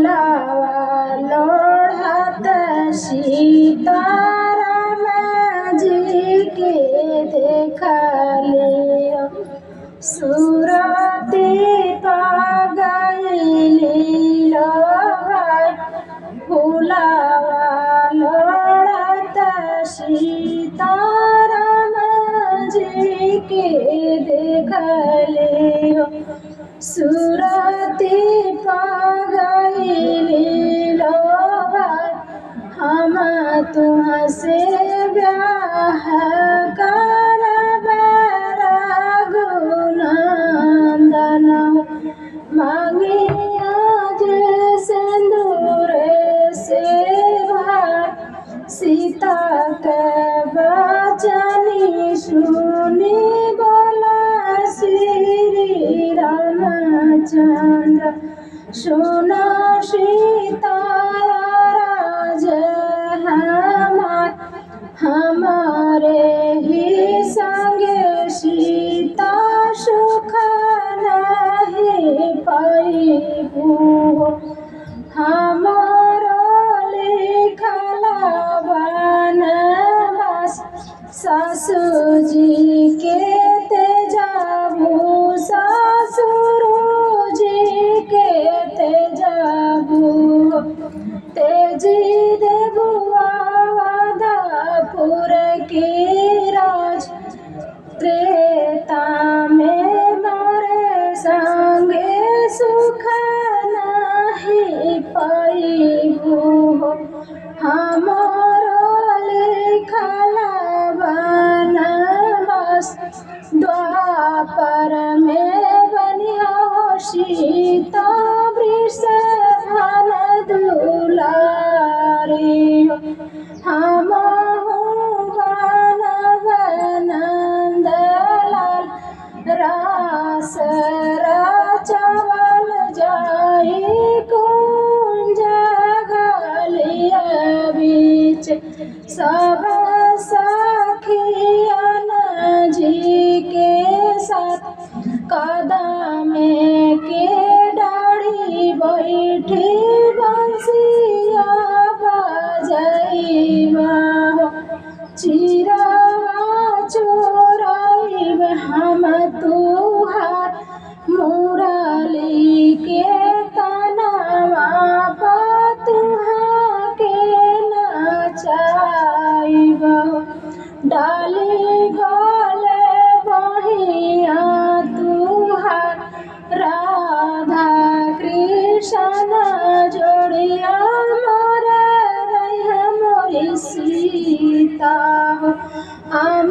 फुलावा लोढ़त सीताराम जी के देखलियो सुरती पागली लोहाय फुलावा लोढ़त सीताराम जी के देखलियो सुरती पागली लोहाय हम तुमसे ब्याह करब रघुनंदन मांगिया जे सिंदूर से भार सीता के बचनी सुनी बोला श्री रामचंद्र सुना सीता राज हमारे ही संगे सीता सुख नहीं पाई हमारो लिखला बनवास सासू जी के तेजाबू ससुर जी के तेजाबू तेजी देबुआ वादापुर की राज त्रेता में मोरे संगे सुख नहीं पाईबू हमारो लिखला बनवास द्वापर में बनिया सीता वृषभान दुलारी हमहु बनब नंदलाल रास रचवल जाई कुंज गलिया बीच सब सखियन जी के साथ कदम के डाढ़ी बैठी बंसिया बजैबा चिरवा चोराइब हम तुहार मुरली के तनवा तुहा के नचाइब डाली गले बहिया तुहार राधा कृष्ण जोड़िया मोरे रही मोरी सीता हम